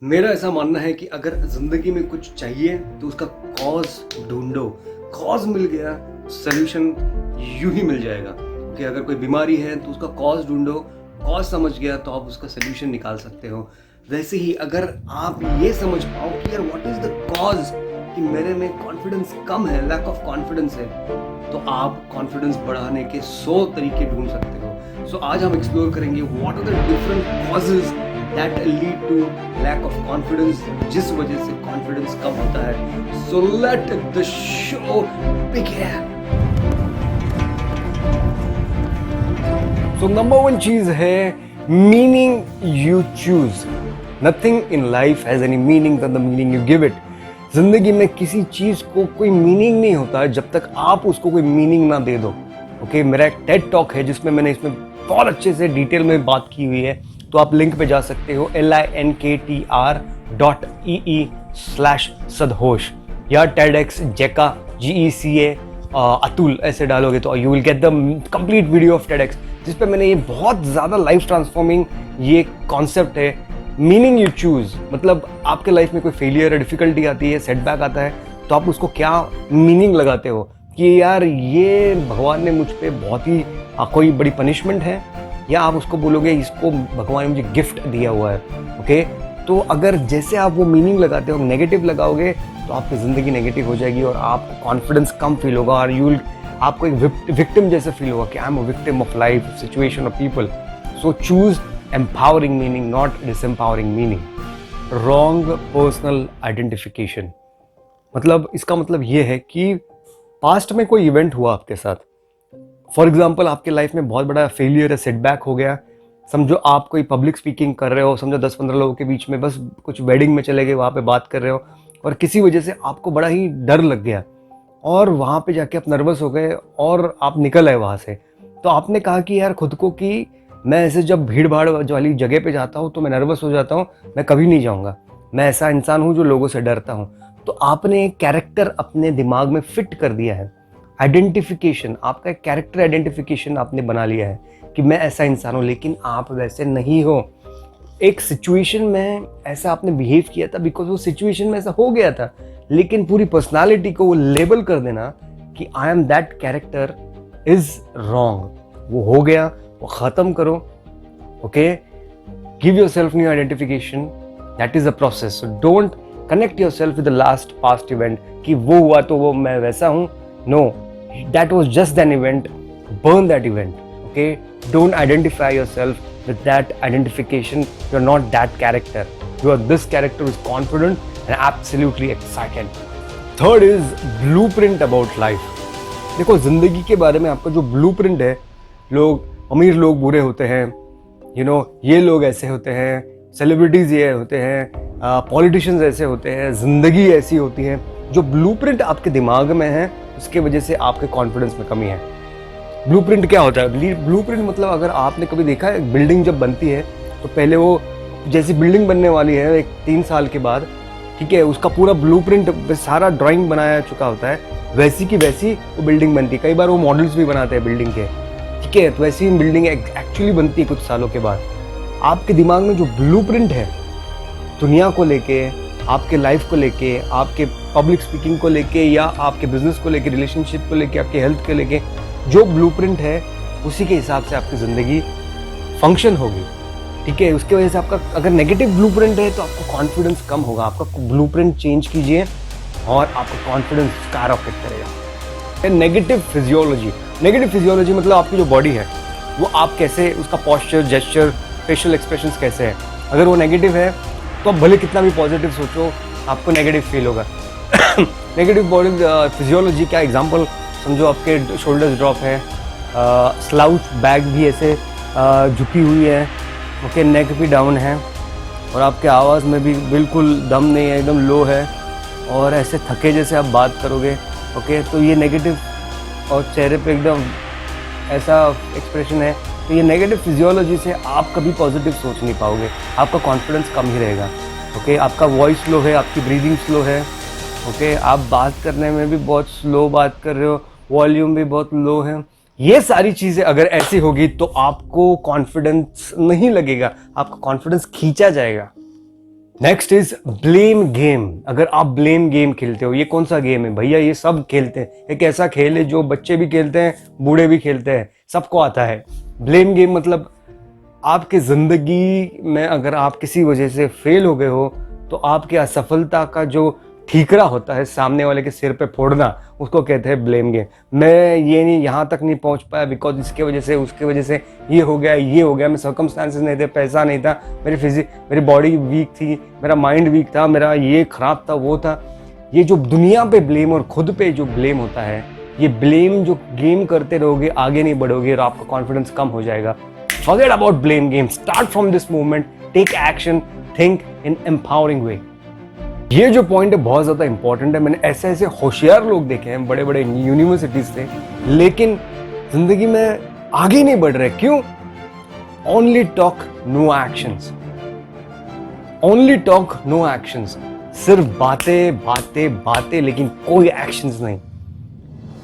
मेरा ऐसा मानना है कि अगर जिंदगी में कुछ चाहिए तो उसका कॉज ढूंढो। कॉज मिल गया, सल्यूशन यूं ही मिल जाएगा। कि अगर कोई बीमारी है तो उसका कॉज ढूंढो, कॉज समझ गया तो आप उसका सल्यूशन निकाल सकते हो। वैसे ही अगर आप ये समझ पाओ कि यार व्हाट इज द कॉज, कि मेरे में कॉन्फिडेंस कम है, लैक ऑफ कॉन्फिडेंस है, तो आप कॉन्फिडेंस बढ़ाने के 100 तरीके ढूंढ सकते हो। सो आज हम एक्सप्लोर करेंगे what are the different causes that lead to lack of confidence, जिस वजह से कॉन्फिडेंस कम होता है। So let the show begin. So number 1 चीज है meaning you choose. Nothing in life has any meaning then the meaning you give it. जिंदगी में किसी चीज को कोई मीनिंग नहीं होता है जब तक आप उसको कोई मीनिंग ना दे दो। ओके, मेरा एक टेड टॉक है जिसमें मैंने इसमें बहुत अच्छे से डिटेल में बात की हुई है, तो आप लिंक पे जा सकते हो linktr.ee/sadhosh या TEDx जेका GECA अतुल ऐसे डालोगे तो you will get the complete video of TEDx, जिस पे मैंने ये बहुत ज़्यादा लाइफ ट्रांसफॉर्मिंग ये कॉन्सेप्ट है मीनिंग यू चूज। मतलब आपके लाइफ में कोई फेलियर है, डिफिकल्टी आती है, सेटबैक आता है, तो आप उसको क्या मीनिंग लगाते हो कि यार ये भगवान ने मुझ पे बहुत ही कोई बड़ी पनिशमेंट है, या आप उसको बोलोगे इसको भगवान ने मुझे गिफ्ट दिया हुआ है। ओके, तो अगर जैसे आप वो मीनिंग लगाते हो, नेगेटिव लगाओगे तो आपकी ज़िंदगी नेगेटिव हो जाएगी और आपको कॉन्फिडेंस कम फील होगा और आपको एक विक्टिम जैसे फील होगा कि I am a victim of life, situation of people. So choose empowering meaning, not disempowering meaning. Wrong personal identification, मतलब इसका मतलब ये है कि पास्ट में कोई इवेंट हुआ आपके साथ, फॉर एग्जाम्पल आपके लाइफ में बहुत बड़ा फेलियर है, सेटबैक हो गया, समझो आप कोई पब्लिक स्पीकिंग कर रहे हो, समझो 10-15 लोगों के बीच में बस कुछ वेडिंग में चले गए, वहाँ पे बात कर रहे हो और किसी वजह से आपको बड़ा ही डर लग गया और वहाँ पे जाके आप नर्वस हो गए और आप निकल आए वहाँ से। तो आपने कहा कि यार खुद को कि मैं ऐसे जब भीड़ भाड़ वाली जगह पे जाता हूँ तो मैं नर्वस हो जाता हूँ, मैं कभी नहीं जाऊँगा, मैं ऐसा इंसान हूँ जो लोगों से डरता हूँ। तो आपने एक कैरेक्टर अपने दिमाग में फिट कर दिया है, आइडेंटिफिकेशन, आपका एक कैरेक्टर आइडेंटिफिकेशन आपने बना लिया है कि मैं ऐसा इंसान हूँ, लेकिन आप वैसे नहीं हो। एक सिचुएशन में ऐसा आपने बिहेव किया था बिकॉज वो सिचुएशन में ऐसा हो गया था, लेकिन पूरी पर्सनालिटी को वो लेबल कर देना कि I am that character is wrong. वो हो गया, वो ख़त्म करो। Okay, give your self new identification, that is a process. Don't connect your self with the last past event कि वो हुआ तो वो मैं वैसा हूँ। No, that was just an event. Burn that event. Okay, don't identify yourself with that identification. You're not that character. You are this character who is confident and absolutely excited. Third is blueprint about life. देखो, जिंदगी के बारे में आपका जो blueprint है, लोग अमीर लोग बुरे होते हैं, ये लोग ऐसे होते हैं, सेलिब्रिटीज ये होते हैं, पॉलिटिशियंस ऐसे होते हैं, जिंदगी ऐसी होती है। जो ब्लूप्रिंट आपके दिमाग में है उसके वजह से आपके कॉन्फिडेंस में कमी है। ब्लूप्रिंट क्या होता है? ब्लूप्रिंट मतलब अगर आपने कभी देखा है बिल्डिंग जब बनती है तो पहले वो जैसी बिल्डिंग बनने वाली है एक 3 साल के बाद, ठीक है, उसका पूरा ब्लूप्रिंट सारा ड्राइंग बनाया चुका होता है, वैसी की वैसी वो बिल्डिंग बनती है। कई बार वो मॉडल्स भी बनाते हैं बिल्डिंग के, ठीक है, तो वैसी बिल्डिंग एक्चुअली बनती है कुछ सालों के बाद। आपके दिमाग में जो ब्लूप्रिंट है दुनिया को लेके, आपके लाइफ को लेके, आपके पब्लिक स्पीकिंग को लेके, या आपके बिजनेस को लेके, रिलेशनशिप को लेके, आपके हेल्थ को लेके, जो ब्लूप्रिंट है उसी के हिसाब से आपकी ज़िंदगी फंक्शन होगी, ठीक है। उसकी वजह से आपका अगर नेगेटिव ब्लूप्रिंट है तो आपको कॉन्फिडेंस कम होगा। आपका ब्लूप्रिंट चेंज कीजिए और आपका कॉन्फिडेंस स्काईरॉकेट करेगा। नेगेटिव फिजियोलॉजी मतलब आपकी जो बॉडी है वो आप कैसे, उसका पोस्चर, जेस्चर, फेशियल एक्सप्रेशंस कैसे है। अगर वो नेगेटिव है तो आप भले कितना भी पॉजिटिव सोचो आपको नेगेटिव फील होगा। नेगेटिव बॉडी फिजियोलॉजी क्या एग्जांपल समझो, आपके शोल्डर्स ड्रॉप है, स्लाउच बैक भी ऐसे झुकी हुई है, ओके, नेक भी डाउन है और आपके आवाज़ में भी बिल्कुल दम नहीं है, एकदम लो है और ऐसे थके जैसे आप बात करोगे, ओके, तो ये नेगेटिव, और चेहरे पे एकदम ऐसा एक्सप्रेशन है, तो ये नेगेटिव फिजियोलॉजी से आप कभी पॉजिटिव सोच नहीं पाओगे, आपका कॉन्फिडेंस कम ही रहेगा। ओके, आपका वॉइस स्लो है, आपकी ब्रीदिंग स्लो है, ओके, आप बात करने में भी बहुत स्लो बात कर रहे हो, वॉल्यूम भी बहुत लो है। ये सारी चीज़ें अगर ऐसी होगी तो आपको कॉन्फिडेंस नहीं लगेगा, आपका कॉन्फिडेंस खींचा जाएगा। Next is blame game. अगर आप ब्लेम गेम खेलते हो, ये कौन सा गेम है भैया? ये सब खेलते हैं। एक ऐसा खेल है जो बच्चे भी खेलते हैं, बूढ़े भी खेलते हैं, सबको आता है। ब्लेम गेम मतलब आपकी जिंदगी में अगर आप किसी वजह से फेल हो गए हो तो आपकी असफलता का जो ठीकरा होता है सामने वाले के सिर पे फोड़ना, उसको कहते हैं ब्लेम गेम। मैं ये नहीं, यहाँ तक नहीं पहुँच पाया बिकॉज इसके वजह से, उसके वजह से ये हो गया, मैं सर्कमस्टांसेस नहीं थे, पैसा नहीं था, मेरी बॉडी वीक थी, मेरा माइंड वीक था, मेरा ये खराब था, वो था। ये जो दुनिया पे ब्लेम और खुद पे जो ब्लेम होता है, ये ब्लेम जो गेम करते रहोगे आगे नहीं बढ़ोगे और आपका कॉन्फिडेंस कम हो जाएगा। Forget about blame game. Start from this moment. Take action. Think in empowering way. ये जो पॉइंट है बहुत ज्यादा इंपॉर्टेंट है। मैंने ऐसे ऐसे होशियार लोग देखे हैं बड़े बड़े यूनिवर्सिटीज से, लेकिन जिंदगी में आगे नहीं बढ़ रहे। क्यों? Only talk no actions. Only talk no actions. सिर्फ बातें बातें बातें, लेकिन कोई एक्शंस नहीं।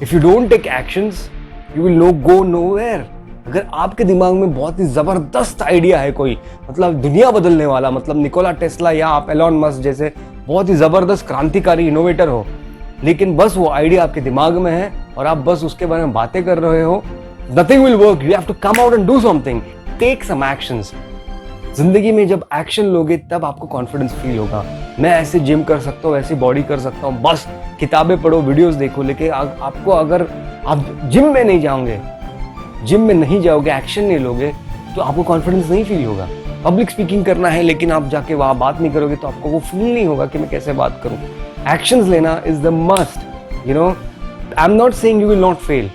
If you don't take actions you will no go nowhere. अगर आपके दिमाग में बहुत ही जबरदस्त आइडिया है कोई, मतलब दुनिया बदलने वाला, मतलब निकोला टेस्ला या आप एलॉन मस्क जैसे बहुत ही जबरदस्त क्रांतिकारी इनोवेटर हो, लेकिन बस वो आइडिया आपके दिमाग में है और आप बस उसके बारे में बातें कर रहे हो, nothing will work. You have to come out and do something, take some actions. जिंदगी में जब एक्शन लोगे तब आपको कॉन्फिडेंस फील होगा। मैं ऐसे जिम कर सकता हूँ, ऐसी बॉडी कर सकता हूँ, बस किताबें पढ़ो, वीडियोस देखो, लेकिन आपको अगर आप जिम में नहीं जाओगे, एक्शन नहीं लोगे, तो आपको कॉन्फिडेंस नहीं फील होगा। पब्लिक स्पीकिंग करना है लेकिन आप जाके वहां बात नहीं करोगे तो आपको वो फील नहीं होगा कि मैं कैसे बात करूं। एक्शंस लेना is the must. You know, I am not saying you will not fail.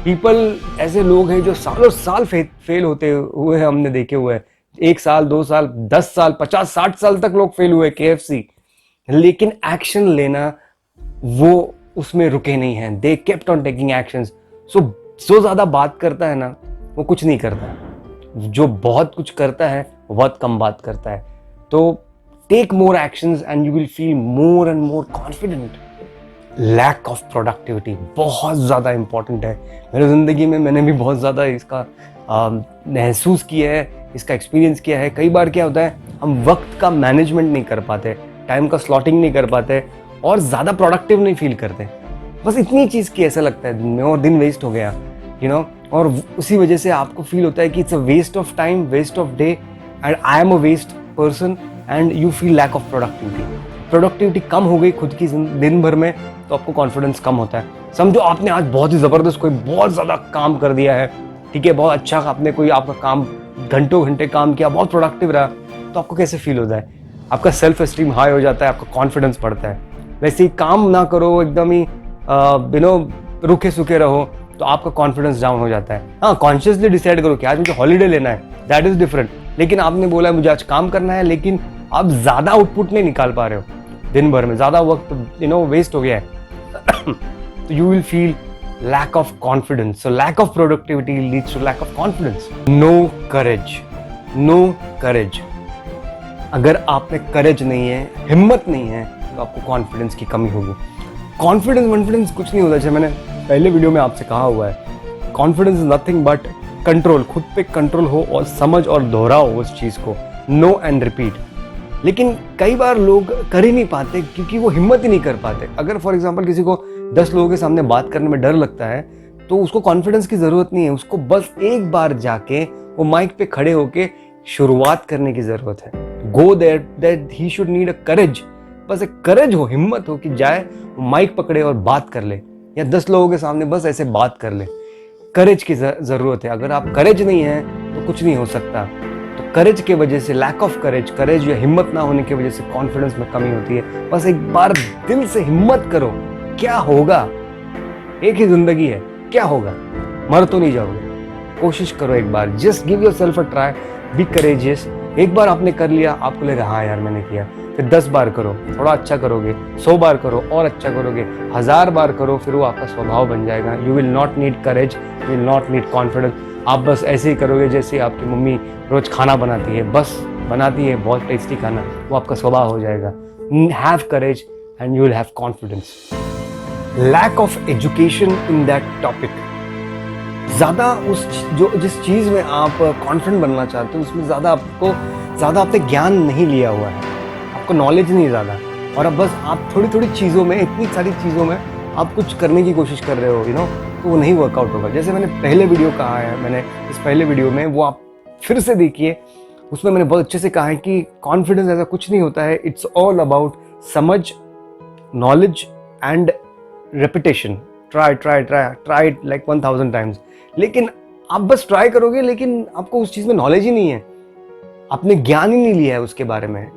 People, ऐसे लोग हैं जो सालों साल फेल होते हुए हमने देखे हुए हैं। 1 साल, 2 साल, 10 साल, 50, 60 साल तक लोग फेल हुए KFC, लेकिन एक्शन लेना वो उसमें रुके नहीं हैं। They kept on taking actions. So ज्यादा बात करता है ना, वो कुछ नहीं करता। जो बहुत कुछ करता है बहुत कम बात करता है। तो take more actions and you will feel more and more confident. Lack of productivity बहुत ज्यादा इंपॉर्टेंट है। मेरी जिंदगी में मैंने भी बहुत ज्यादा इसका महसूस किया है, इसका एक्सपीरियंस किया है। कई बार क्या होता है, हम वक्त का मैनेजमेंट नहीं कर पाते, टाइम का स्लॉटिंग नहीं कर पाते और ज्यादा प्रोडक्टिव नहीं फील करते। बस इतनी चीज की ऐसा लगता है दिन में और दिन वेस्ट हो गया, यू नो। और उसी वजह से आपको फील होता है कि it's a waste of time, waste of day, and I am a waste person, and you feel lack of productivity कम हो गई खुद की दिन भर में, तो आपको कॉन्फिडेंस कम होता है। समझो आपने आज बहुत ही जबरदस्त कोई बहुत ज्यादा काम कर दिया है, ठीक है, बहुत अच्छा आपने कोई आपका काम घंटों घंटे काम किया, बहुत प्रोडक्टिव रहा, तो आपको कैसे फील होता है? आपका सेल्फ एस्टीम हाई हो जाता है, आपका कॉन्फिडेंस बढ़ता है। वैसे ही काम ना करो, एकदम ही रुके सूखे रहो, तो आपका कॉन्फिडेंस डाउन हो जाता है। हाँ, कॉन्शियसली डिसाइड करो कि आज मुझे हॉलीडे लेना है, दैट इज डिफरेंट। लेकिन आपने बोला है मुझे आज काम करना है, लेकिन आप ज्यादा आउटपुट नहीं निकाल पा रहे हो, दिन भर में ज्यादा वक्त वेस्ट हो गया है तो you will feel lack of confidence. So lack of productivity leads to lack of confidence. No courage. अगर आप में करेज नहीं है, हिम्मत नहीं है, तो आपको कॉन्फिडेंस की कमी होगी। कॉन्फिडेंस कुछ नहीं होता, जैसे मैंने पहले वीडियो में आपसे कहा हुआ है, confidence is nothing but control. खुद पे कंट्रोल हो और समझ और दोहराओ उस चीज को, नो एंड रिपीट। लेकिन कई बार लोग कर ही नहीं पाते क्योंकि वो हिम्मत ही नहीं कर पाते। अगर फॉर एग्जांपल किसी को 10 लोगों के सामने बात करने में डर लगता है, तो उसको कॉन्फिडेंस की जरूरत नहीं है, उसको बस एक बार जाके वो माइक पे खड़े होके शुरुआत करने की जरूरत है। Go that he should need a courage. बस एक करेज हो, हिम्मत हो कि जाए, माइक पकड़े और बात कर ले, या 10 लोगों के सामने बस ऐसे बात कर ले। करेज की जरूरत है। अगर आप करेज नहीं है तो कुछ नहीं हो सकता। तो करेज के वजह से, लैक ऑफ करेज या हिम्मत ना होने की वजह से कॉन्फिडेंस में कमी होती है। बस एक बार दिल से हिम्मत करो, क्या होगा? एक ही जिंदगी है, क्या होगा? मर तो नहीं जाओगे। कोशिश करो एक बार, just give yourself a try, be courageous. एक बार आपने कर लिया, आपको लगेगा हाँ यार मैंने किया, फिर 10 बार करो, थोड़ा अच्छा करोगे, 100 बार करो और अच्छा करोगे, 1000 बार करो, फिर वो आपका स्वभाव बन जाएगा। You will not need courage, you will not need confidence. आप बस ऐसे ही करोगे जैसे आपकी मम्मी रोज खाना बनाती है, बस बनाती है बहुत टेस्टी खाना, वो आपका स्वभाव हो जाएगा। Have courage and you will have confidence. Lack of education in that topic. ज्यादा जिस चीज में आप कॉन्फिडेंट बनना चाहते हो उसमें ज्यादा आपने ज्ञान नहीं लिया हुआ है। आपको नॉलेज नहीं ज़्यादा, और अब बस आप थोड़ी थोड़ी चीज़ों में, इतनी सारी चीज़ों में आप कुछ करने की कोशिश कर रहे हो, तो वो नहीं वर्कआउट होगा। जैसे मैंने पहले वीडियो कहा है, मैंने इस पहले वीडियो में, वो आप फिर से देखिए, उसमें मैंने बहुत अच्छे से कहा है कि कॉन्फिडेंस ऐसा कुछ नहीं होता है, इट्स ऑल अबाउट समझ, knowledge and repetition. Try it like 1000 times. लेकिन आप बस ट्राई करोगे, लेकिन आपको उस चीज़ में नॉलेज ही नहीं है, आपने ज्ञान ही नहीं लिया है उसके बारे में,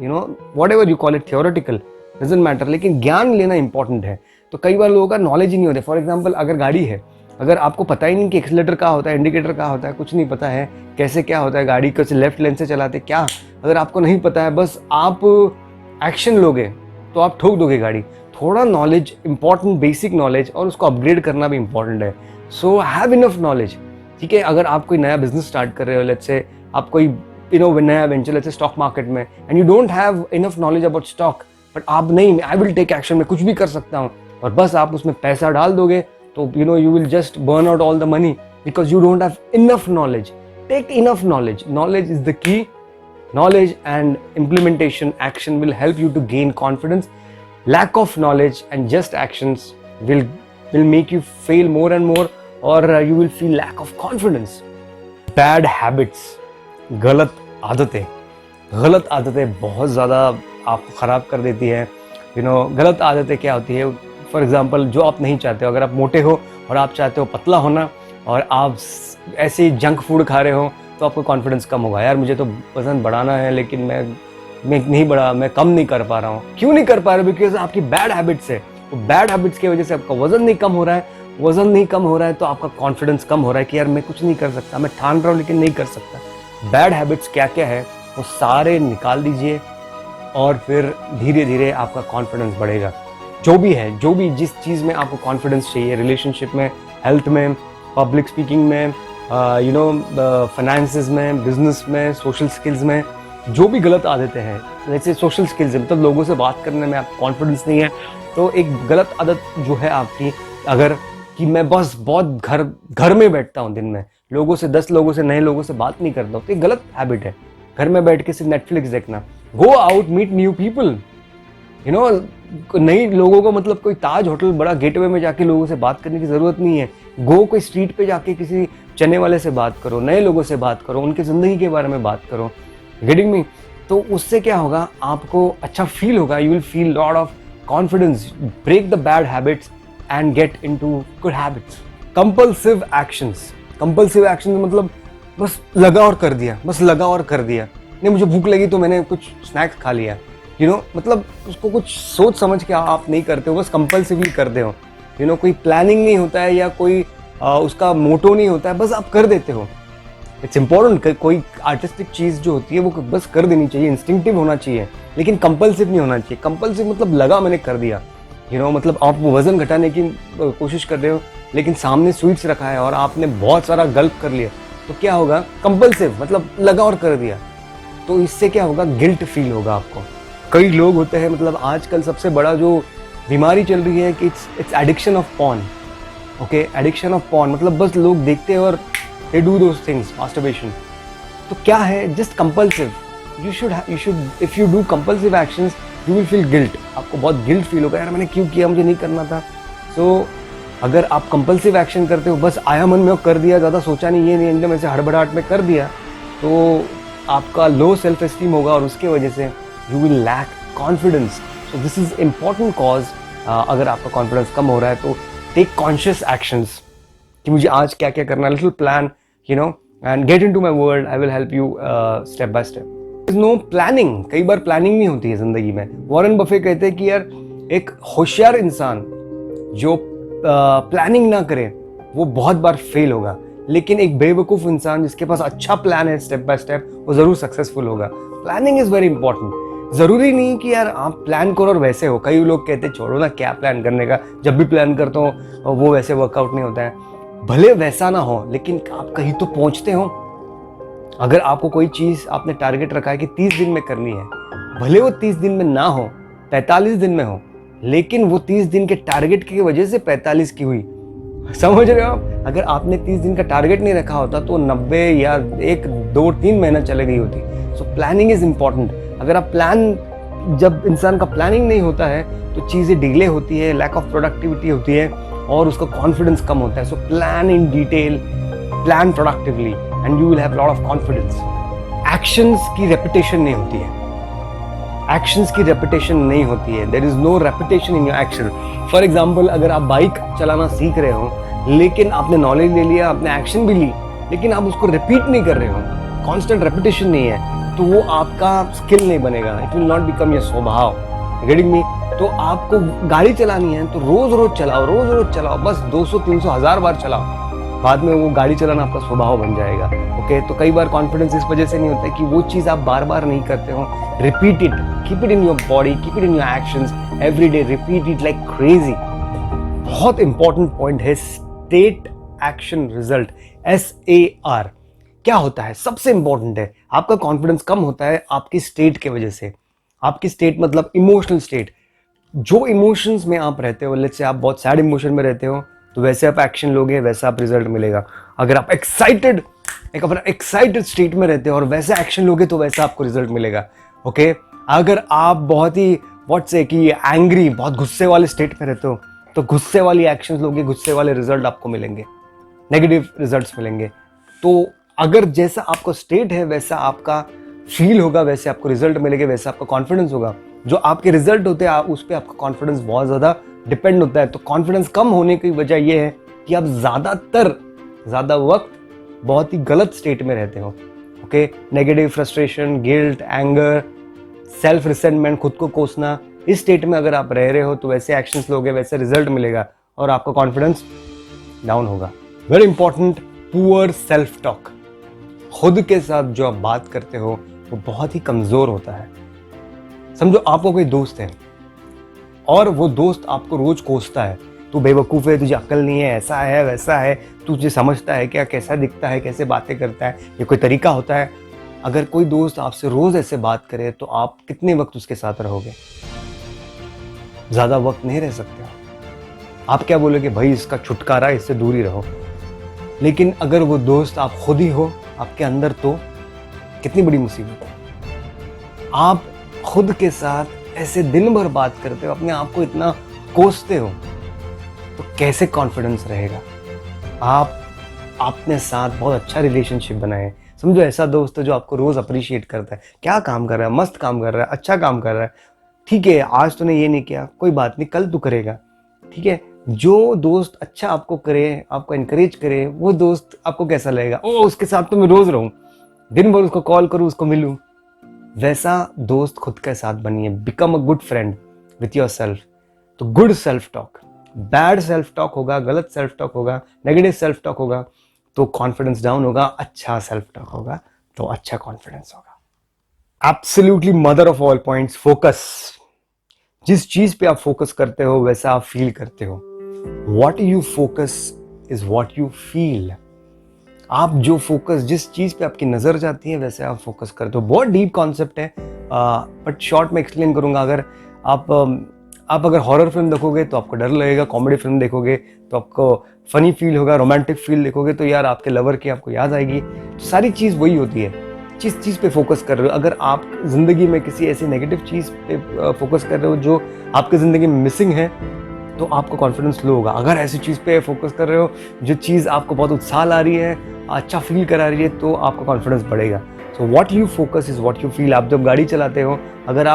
what ever you call it, theoretical, doesn't matter, लेकिन ज्ञान लेना इंपॉर्टेंट है। तो कई बार लोगों का नॉलेज ही नहीं होता। फॉर एग्जाम्पल, अगर गाड़ी है, अगर आपको पता ही नहीं कि एक्सीलेटर कहाँ होता है, इंडिकेटर कहाँ होता है, कुछ नहीं पता है, कैसे क्या होता है, गाड़ी कैसे लेफ्ट लेन से चलाते क्या, अगर आपको नहीं पता है, बस आप एक्शन लोगे तो आप ठोक दोगे गाड़ी। थोड़ा नॉलेज इंपॉर्टेंट, बेसिक नॉलेज, और उसको अपग्रेड करना भी इंपॉर्टेंट है। सो हैव इनफ नॉलेज, ठीक है। अगर आप कोई नया बिजनेस स्टार्ट कर रहे हो, लेट्स से आप कोई नया venture, let's say stock market में, and you don't have enough knowledge about stock, but आप नहीं, आई विल टेक एक्शन, मैं कुछ भी कर सकता हूँ, और बस आप उसमें पैसा डाल दोगे, तो you will just burn out all the money because you don't have enough knowledge. Take enough knowledge, knowledge is the key. Knowledge and implementation action will help you to gain confidence. Lack of knowledge and just actions will make you fail more and more, or you will feel lack of confidence. Bad habits, गलत आदतें बहुत ज़्यादा आपको ख़राब कर देती है। गलत आदतें क्या होती है? फॉर एग्जाम्पल, जो आप नहीं चाहते हो, अगर आप मोटे हो और आप चाहते हो पतला होना, और आप ऐसे जंक फूड खा रहे हो, तो आपको कॉन्फिडेंस कम होगा। यार मुझे तो वज़न बढ़ाना है, लेकिन मैं कम नहीं कर पा रहा हूँ। क्यों नहीं कर पा रहे? बिकॉज आपकी बैड हैबिट्स है। तो बैड हैबिट्स की वजह से आपका वज़न नहीं कम हो रहा है। वज़न नहीं कम हो रहा है तो आपका कॉन्फिडेंस कम हो रहा है कि यार मैं कुछ नहीं कर सकता, मैं ठान रहा हूँ लेकिन नहीं कर सकता। बैड हैबिट्स क्या क्या है वो सारे निकाल दीजिए, और फिर धीरे धीरे आपका कॉन्फिडेंस बढ़ेगा। जो भी जिस चीज़ में आपको कॉन्फिडेंस चाहिए, रिलेशनशिप में, हेल्थ में, पब्लिक स्पीकिंग में, फाइनेंसेस में, बिजनेस में, सोशल स्किल्स में, जो भी गलत आदतें हैं, जैसे सोशल स्किल्स है, मतलब लोगों से बात करने में आपको कॉन्फिडेंस नहीं है, तो एक गलत आदत जो है आपकी, अगर कि मैं बस बहुत घर में बैठता हूँ, दिन में 10 लोगों से, नए लोगों से बात नहीं करता हूँ, तो एक गलत हैबिट है। घर में बैठ के सिर्फ नेटफ्लिक्स देखना। Go out, meet new people, नई लोगों को, मतलब कोई ताज होटल बड़ा गेटवे में जाके लोगों से बात करने की ज़रूरत नहीं है। गो कोई स्ट्रीट पे जाके किसी चने वाले से बात करो, नए लोगों से बात करो, उनकी ज़िंदगी के बारे में बात करो। Getting me? तो उससे क्या होगा, आपको अच्छा फील होगा, you will feel lot of confidence, break the bad habits and get into good habits. Compulsive actions मतलब बस लगा और कर दिया। नहीं, मुझे भूख लगी तो मैंने कुछ स्नैक्स खा लिया, मतलब उसको कुछ सोच समझ के आप नहीं करते हो, बस कंपल्सिवली करते हो। कोई प्लानिंग नहीं होता है, या कोई उसका मोटो नहीं होता है, बस आप कर देते हो। इट्स इम्पोर्टेंट, कोई आर्टिस्टिक चीज़ जो होती है वो बस कर देनी चाहिए, इंस्टिंक्टिव होना चाहिए, लेकिन कंपल्सिव नहीं होना चाहिए। कंपल्सिव मतलब लगा मैंने कर दिया, मतलब आप वज़न घटाने की कोशिश कर रहे हो, लेकिन सामने स्वीट्स रखा है और आपने बहुत सारा गल्प कर लिया, तो क्या होगा? कंपल्सिव मतलब लगा और कर दिया। तो इससे क्या होगा? गिल्ट फील होगा आपको। कई लोग होते हैं, मतलब आजकल सबसे बड़ा जो बीमारी चल रही है कि it's addiction of porn. Okay, addiction of porn मतलब बस लोग देखते हैं और they do those things, masturbation. तो क्या है? Just compulsive. You should if you do compulsive actions you will feel guilt. आपको बहुत गिल्ट फील होगा, यार मैंने क्यों किया, मुझे नहीं करना था। सो अगर आप कंपल्सिव एक्शन करते हो, बस आया मन में कर दिया, ज़्यादा सोचा नहीं, ये नहीं, एकदम ऐसे हड़बड़ाहट में कर दिया, तो आपका लो सेल्फ एस्टीम होगा, और उसके वजह से you will lack confidence. So this is important cause. अगर आपका कॉन्फिडेंस कम हो रहा है तो टेक कॉन्शियस एक्शंस कि मुझे आज क्या क्या करना है, little plan, and get into my world, I will help you step by step. No planning, कई बार प्लानिंग नहीं होती है जिंदगी में। वॉरेन बफे कहते हैं कि यार एक होशियार इंसान जो प्लानिंग ना करे वो बहुत बार फेल होगा, लेकिन एक बेवकूफ़ इंसान जिसके पास अच्छा प्लान है स्टेप बाय स्टेप, वो ज़रूर सक्सेसफुल होगा। Planning is very important. ज़रूरी नहीं कि यार आप प्लान करो और वैसे हो। कई लोग कहते हैं छोड़ो ना, क्या प्लान करने का, जब भी प्लान करता हूँ वो वैसे वर्कआउट नहीं होता है। भले वैसा ना हो, लेकिन आप कहीं तो पहुँचते हो। अगर आपको कोई चीज़ आपने टारगेट रखा है कि 30 दिन में करनी है, भले वो 30 दिन में ना हो, 45 दिन में हो, लेकिन वो 30 दिन के टारगेट की वजह से 45 की हुई। समझ रहे हो आप? अगर आपने 30 दिन का टारगेट नहीं रखा होता तो 90 या 1, 2, 3 महीना चले गई होती। So planning is important. अगर आप जब इंसान का प्लानिंग नहीं होता है तो चीज़ें डिले होती है, लैक ऑफ प्रोडक्टिविटी होती है और उसका कॉन्फिडेंस कम होता है. So plan in detail, plan productively and you will have lot of confidence. Actions की रेपिटेशन नहीं होती है. एक्शंस की रेपिटेशन नहीं होती है. There is no repetition in your action. For example, अगर आप बाइक चलाना सीख रहे हो लेकिन आपने नॉलेज ले लिया, आपने एक्शन भी ली, लेकिन आप उसको रिपीट नहीं कर रहे हो, कांस्टेंट रेपिटेशन नहीं है, तो वो आपका स्किल नहीं बनेगा. It will not become your स्वभाव. Getting me? तो आपको गाड़ी चलानी है तो रोज रोज चलाओ, बस 200 300 1000 बार चलाओ. बाद में वो गाड़ी चलाना आपका स्वभाव बन जाएगा. ओके, तो कई बार कॉन्फिडेंस इस वजह से नहीं होता है कि वो चीज़ आप बार बार नहीं करते हो. Repeat it, keep it in your body, keep it in your actions every day, repeat it like crazy. बहुत इंपॉर्टेंट पॉइंट है स्टेट एक्शन रिजल्ट, SAR. क्या होता है? सबसे इंपॉर्टेंट है, आपका कॉन्फिडेंस कम होता है आपकी स्टेट के वजह से. आपकी स्टेट मतलब इमोशनल स्टेट. जो इमोशंस में आप रहते हो, लेट्स से आप बहुत सैड इमोशन में रहते हो, तो वैसे आप एक्शन लोगे, वैसा आप रिजल्ट मिलेगा. अगर आप एक्साइटेड स्टेट में रहते हो और वैसा एक्शन लोगे तो वैसा आपको रिजल्ट मिलेगा. ओके, अगर आप बहुत ही कि एंग्री, बहुत गुस्से वाले स्टेट में रहते हो तो गुस्से वाली एक्शंस लोगे, गुस्से वाले रिजल्ट आपको मिलेंगे, नेगेटिव रिजल्ट्स मिलेंगे. तो अगर जैसा आपका स्टेट है वैसा आपका फील होगा, वैसे आपको रिजल्ट मिलेगा, वैसा आपका कॉन्फिडेंस होगा. जो आपके रिजल्ट होते हैं उस पर आपका कॉन्फिडेंस बहुत ज़्यादा डिपेंड होता है. तो कॉन्फिडेंस कम होने की वजह यह है कि आप ज़्यादा वक्त बहुत ही गलत स्टेट में रहते हो. Okay, negative, frustration, guilt, anger, self resentment, खुद को कोसना, इस स्टेट में अगर आप रह रहे हो तो वैसे एक्शंस लोगे, वैसे रिजल्ट मिलेगा और आपका कॉन्फिडेंस डाउन होगा. Very important, poor self talk. खुद के साथ जो आप बात करते हो वो बहुत ही कमज़ोर होता है. समझो आपको कोई दोस्त है और वो दोस्त आपको रोज कोसता है, तू बेवकूफ़ है, तुझे अक्ल नहीं है, ऐसा है वैसा है, तुझे समझता है क्या, कैसा दिखता है, कैसे बातें करता है, ये कोई तरीका होता है? अगर कोई दोस्त आपसे रोज ऐसे बात करे तो आप कितने वक्त उसके साथ रहोगे? ज़्यादा वक्त नहीं रह सकते. आप क्या बोलोगे? भाई इसका छुटकारा, इससे दूर ही रहो. लेकिन अगर वो दोस्त आप खुद ही हो आपके अंदर, तो कितनी बड़ी मुसीबत है. आप खुद के साथ ऐसे दिन भर बात करते हो, अपने आप को इतना कोसते हो, तो कैसे कॉन्फिडेंस रहेगा? आप अपने साथ बहुत अच्छा रिलेशनशिप बनाए. समझो ऐसा दोस्त है जो आपको रोज अप्रिशिएट करता है, क्या काम कर रहा है, मस्त काम कर रहा है, अच्छा काम कर रहा है, ठीक है आज तूने ये नहीं किया, कोई बात नहीं, कल तू करेगा. ठीक है, जो दोस्त अच्छा आपको करे, आपको एनकरेज करे, वो दोस्त आपको कैसा लगेगा? ओ, उसके साथ तो मैं रोज रहूं, दिन भर उसको कॉल करूं, उसको मिलूं. वैसा दोस्त खुद के साथ बनिए. Become a good friend with yourself. तो good self talk. Bad self talk होगा, गलत सेल्फ टॉक होगा, नेगेटिव सेल्फ टॉक होगा तो कॉन्फिडेंस डाउन होगा. अच्छा सेल्फ टॉक होगा तो अच्छा कॉन्फिडेंस होगा. Absolutely mother of all points, focus. जिस चीज पे आप फोकस करते हो वैसा आप फील करते हो. What you focus is what you feel. आप जो फोकस, जिस चीज पे आपकी नजर जाती है वैसे आप फोकस करते हो. बहुत डीप कॉन्सेप्ट है, बट शॉर्ट में एक्सप्लेन करूंगा. अगर आप अगर हॉरर फिल्म देखोगे तो आपको डर लगेगा, कॉमेडी फिल्म देखोगे तो आपको फनी फील होगा, रोमांटिक फील देखोगे तो यार आपके लवर की आपको याद आएगी. तो सारी चीज़ वही होती है, जिस चीज़ पे फोकस कर रहे हो. अगर आप ज़िंदगी में किसी ऐसी नेगेटिव चीज़ पे फोकस कर रहे हो जो आपकी ज़िंदगी में मिसिंग है तो आपका कॉन्फिडेंस लो होगा. अगर ऐसी चीज़ पे फोकस कर रहे हो जो चीज़ आपको बहुत उत्साह ला रही है, अच्छा फील करा रही है, तो आपका कॉन्फिडेंस बढ़ेगा. So what you focus is what you feel. आप जब गाड़ी चलाते हो, अगर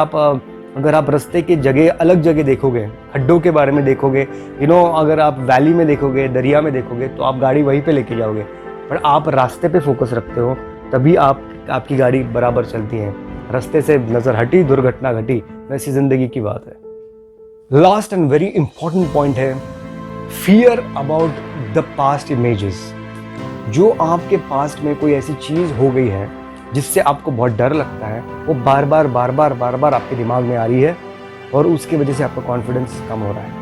आप रास्ते के जगह अलग जगह देखोगे, खड्डों के बारे में देखोगे, अगर आप वैली में देखोगे, दरिया में देखोगे, तो आप गाड़ी वहीं पे लेके जाओगे. पर आप रास्ते पे फोकस रखते हो तभी आपकी गाड़ी बराबर चलती है. रास्ते से नज़र हटी, दुर्घटना घटी. वैसी ज़िंदगी की बात है. Last and very important point है fear about the past images. जो आपके पास्ट में कोई ऐसी चीज़ हो गई है जिससे आपको बहुत डर लगता है, वो बार बार आपके दिमाग में आ रही है और उसकी वजह से आपका कॉन्फिडेंस कम हो रहा है.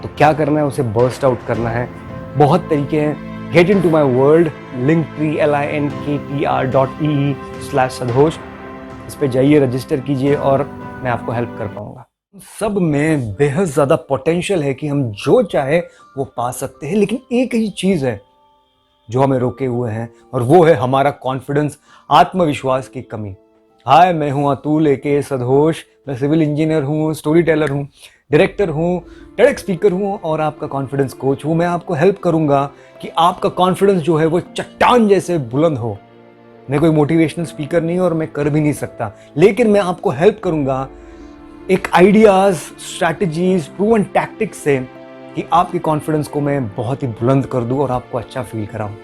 तो क्या करना है? उसे बर्स्ट आउट करना है. बहुत तरीके हैं. Get into my world, linktree linktree.ee/sadhosh. इस पे जाइए, रजिस्टर कीजिए और मैं आपको हेल्प कर पाऊंगा. सब में बेहद ज़्यादा पोटेंशियल है कि हम जो चाहे वो पा सकते हैं, लेकिन एक ही चीज़ है जो हमें रोके हुए हैं और वो है हमारा कॉन्फिडेंस, आत्मविश्वास की कमी. हाय, मैं हूं अतुल एके सदहोश। मैं सिविल इंजीनियर हूं, स्टोरी टेलर हूं, डायरेक्टर हूं, टेडेक्स स्पीकर हूं और आपका कॉन्फिडेंस कोच हूं। मैं आपको हेल्प करूंगा कि आपका कॉन्फिडेंस जो है वो चट्टान जैसे बुलंद हो। मैं कोई मोटिवेशनल स्पीकर नहीं और मैं कर भी नहीं सकता, लेकिन मैं आपको हेल्प करूंगा एक आइडियाज, स्ट्रैटेजीज, प्रूवन टैक्टिक्स से कि आपके कॉन्फिडेंस को मैं बहुत ही बुलंद कर दूं और आपको अच्छा फील कराऊं।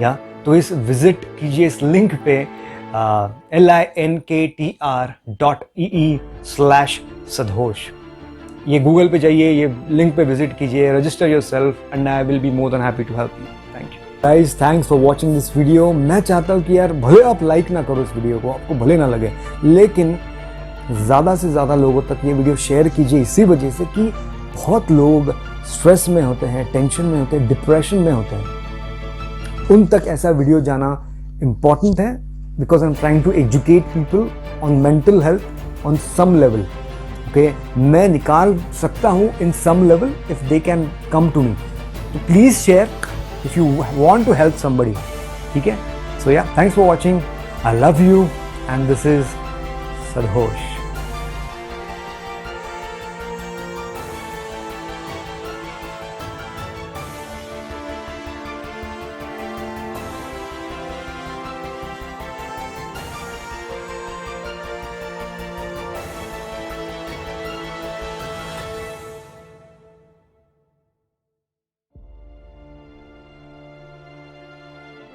या तो इस विजिट कीजिए इस लिंक पे linktr.ee/sadhosh। ये गूगल पे जाइए, ये लिंक पे विजिट कीजिए, register yourself and I will be more than happy to help you. Thank you guys, thanks for watching this video. मैं चाहता हूँ कि यार भले आप लाइक ना करो इस वीडियो को, आपको भले ना लगे, लेकिन ज़्यादा से ज़्यादा लोगों तक ये वीडियो शेयर कीजिए, इसी वजह से कि बहुत लोग स्ट्रेस में होते हैं, टेंशन में होते हैं, डिप्रेशन में होते हैं। उन तक ऐसा वीडियो जाना इम्पॉर्टेंट है, because I am trying to educate people on mental health on some level. Okay, मैं निकाल सकता हूँ in some level if they can come to me. तो please share if you want to help somebody. ठीक है, so ya, thanks for watching. I love you and this is सदहोश।